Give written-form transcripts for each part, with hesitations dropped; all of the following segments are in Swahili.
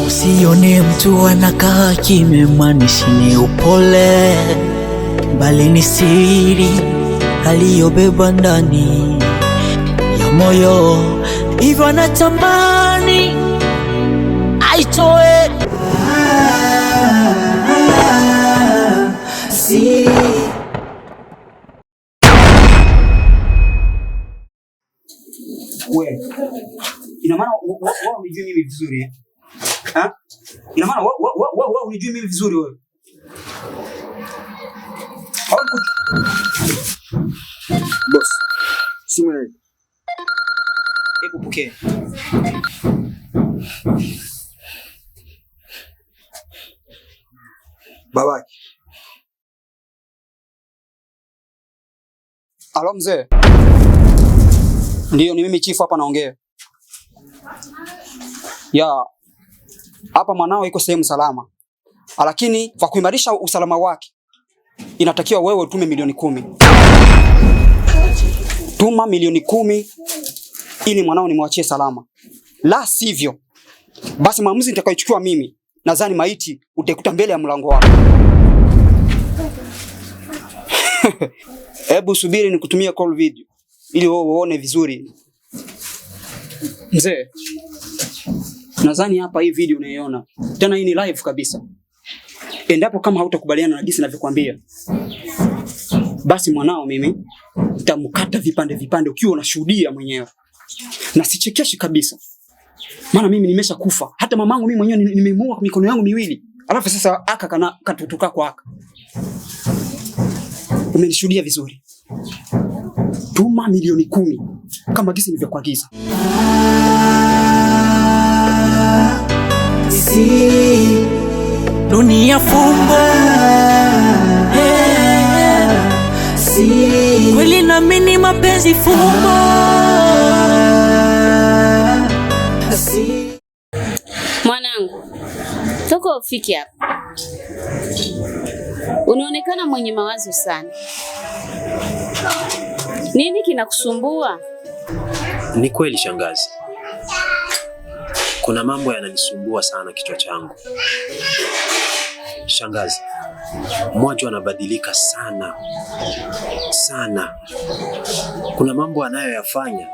Usione mtu anakaa kimemaanisha ni upole, bali ni siri aliyobeba ndani ya moyo, hivyo anatamani aitoe. Wewe ina maana wewe unijui mimi vizuri eh? Ha? Ina maana wewe unijui mimi vizuri wewe. Boss, simu yako. Hebu pokea. Babaki. Alo mzee. Ndio, ni mimi chifu hapa naongea. Ya hapa mwanao iko sehemu salama. Lakini kwa kuimarisha usalama wake inatakiwa wewe utume milioni 10. Tuma milioni 10 ili mwanao nimwachie salama. La sivyo basi maamuzi nitakayochukua mimi, nadhani maiti utaikuta mbele ya mlango wako. Hebu subiri nikutumie call video ili wewe uone vizuri. Mzee, nadhani hapa hii video unaiona. Tena hii ni live kabisa. Endapo kama hautakubaliana na jinsi ninavyokuambia, basi mwanao mimi nitamkata vipande vipande ukiwa unashuhudia mwenyewe. Na sichekeshi kabisa. Maana mimi nimesha kufa. Hata mamangu mimi mwenyewe nimemuua kwa mikono yangu miwili. Alafu sasa aka katutuka kwa aka. Umenishuhudia vizuri. Tuma milioni 10 kama jinsi nilivyokuagiza. Dunia fumbo, kweli naamini mapenzi fumbo. Mwanangu, toka ufiki hapa unaonekana mwenye mawazo sana. Nini kinakusumbua? Ni kweli shangazi, kuna mambo yananisumbua sana kichwa changu. Shangazi, Mwaju anabadilika sana sana. Kuna mambo anayoyafanya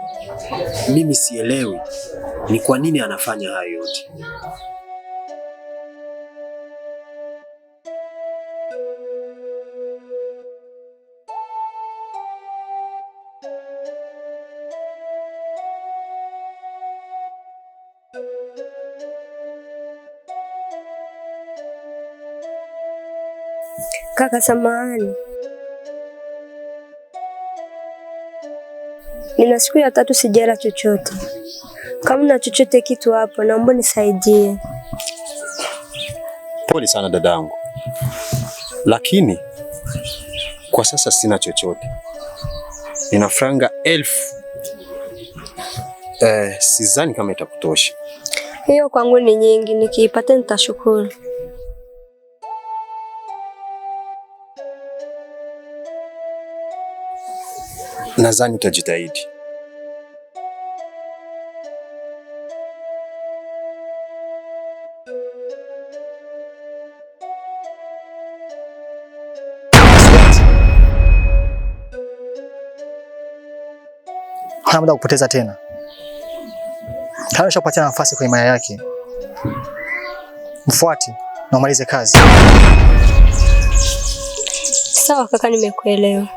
mimi sielewi ni kwa nini anafanya hayo yote. Kaka samahani, nina siku ya 3 sijala chochote. Kama na chochote kitu hapo, naomba nisaidie. Pole sana dadangu, lakini kwa sasa sina chochote. Nina franga 1000. Sidhani kama itakutosha. Hiyo kwangu ni nyingi, nikiipata nitashukuru. Nadhani utajitahidi. Hana muda kupoteza tena. Kama ushapatia nafasi kwa imani yake, mfuate na umalize kazi. Sawa kaka, nimekuelewa.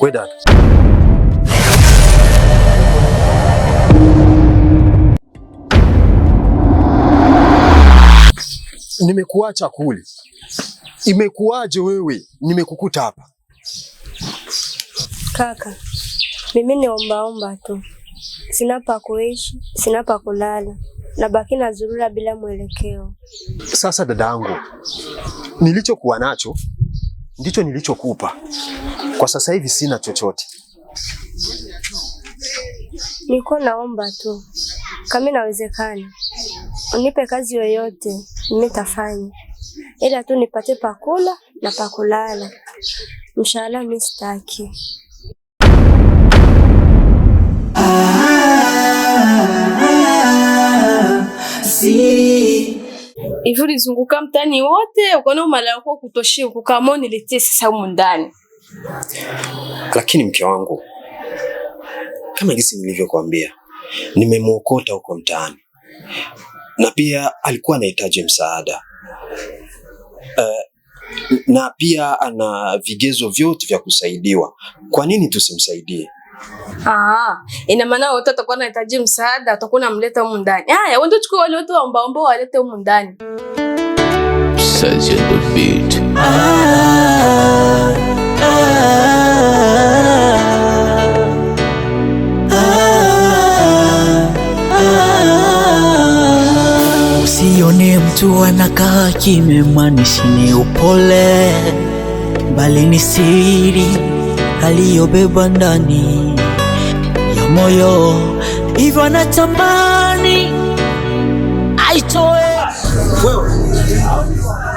We dada, nimekuacha kule, imekuwaje wewe? Nimekukuta hapa. Kaka, mimi ni ombaomba tu, sina pa kuishi, sina pa kulala, nabaki na zurura bila mwelekeo. Sasa dadangu, nilichokuwa nacho ndicho nilichokupa. Kwa sasa hivi sina chochote. Niko naomba tu kama inawezekana unipe kazi yoyote nimetafanya, ila tu nipate pakula na pakulala. Mshahara mimi sitaki. Hivi ulizunguka mtani wote ukaona mali yako kutoshia ukakamo niletie sasa humu ndani. Lakini mke wangu, kama jinsi nilivyokuambia, nimemuokota huko mtaani. Na pia alikuwa anahitaji msaada. Na pia ana vigezo vyote vya kusaidiwa. Kwa nini tusimsaidie? Ina maana wote watakuwa wanahitaji msaada, utakuwa unamleta humu ndani. Haya, wewe ndio chukua wale wote ambao walete humu ndani. Such a beat. Usione mtu anakaa kimemaanisha ni upole, bali ni siri aliyobeba ndani ya moyo, hivyo anatamani aitoe. Wewe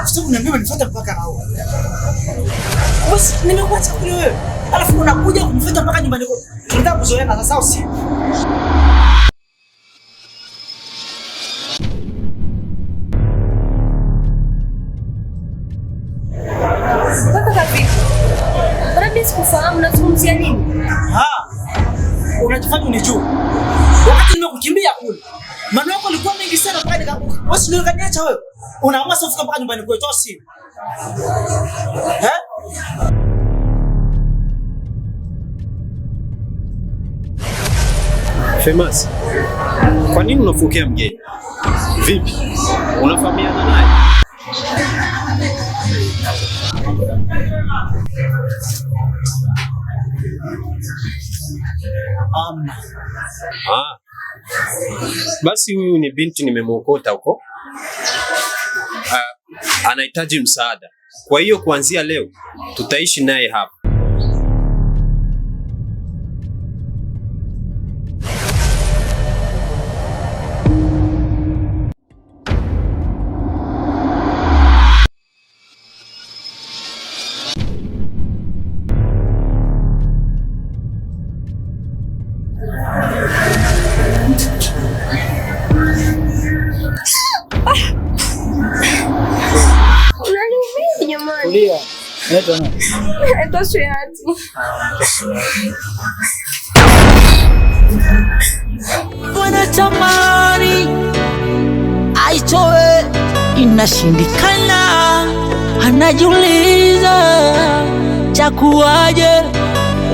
sasa unaniambia unifuata mpaka hao. Basi nimekuacha kule wewe. Alafu unakuja kunifuata mpaka nyumbani kwako. Tunataka kuzoeana sasa au si? Kaka kapi. Bado sikufahamu unazungumzia nini? Unajifanya unijua. Wakati nimekukimbia kule. Maneno yako yalikuwa mengi sana mpaka nikaanguka. Wewe ndio kaniacha wewe. Unaamua sasa ufika mpaka nyumbani kwetu au si? Famous, kwa nini unafokea mgeni? Vipi? Unafahamiana naye? Basi huyu ni binti nimemuokota huko. Anahitaji msaada. Kwa hiyo kuanzia leo tutaishi naye hapa. Kulia. Leta na. Eto shiati. Wanatamani aitoe, inashindikana. Anajiuliza chakuaje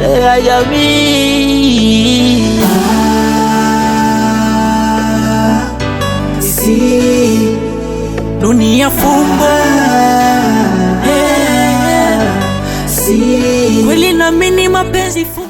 lea jamii. Si dunia fumbo. Kweli naamini mapenzi fumbo.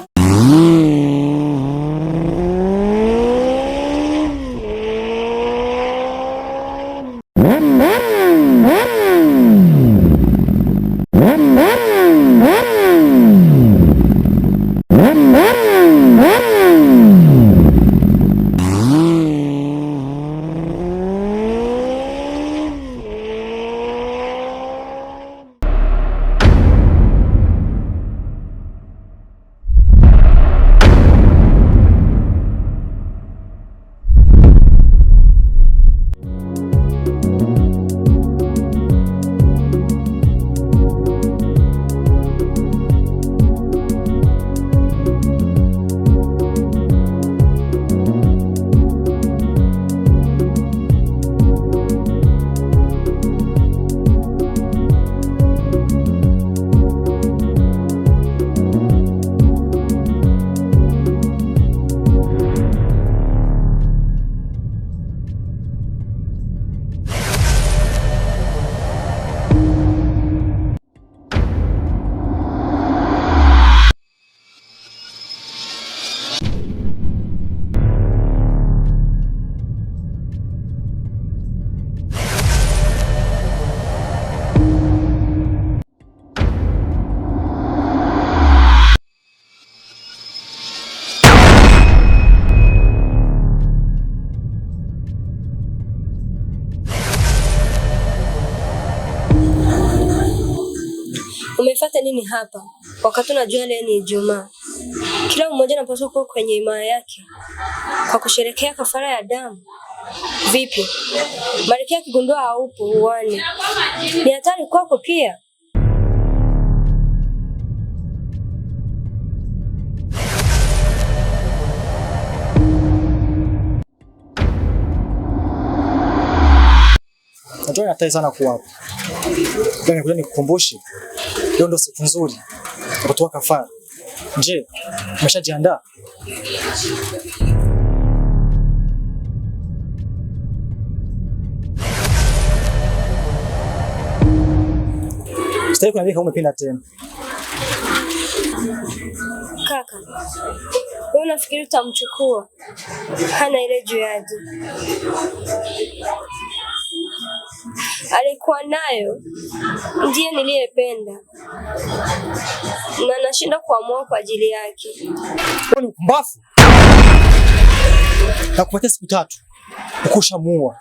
Nifuate nini hapa wakati unajua leo ni Ijumaa? Kila mmoja anapaswa kuwa kwenye imani yake kwa kusherehekea kafara ya damu. Vipi? Malkia akigundua haupo uani, ni hatari kwako pia. Najua hatari sana kuwa hapa. Lakini ngoja nikukumbushe. Leo ndo siku nzuri ya kutoa kafara. Je, umeshajiandaa? Sitaki kuniambia kama umependa tena. Kaka, wewe unafikiri utamchukua? Hana ile juyadi. Alikuwa nayo ndiye niliyependa na nashinda kuamua kwa ajili yake. Wewe ni mpumbavu. Nakupatia siku 3 ukushamuua,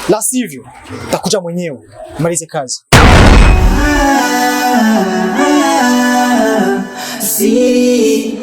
la sivyo takuja mwenyewe malize kazi. Si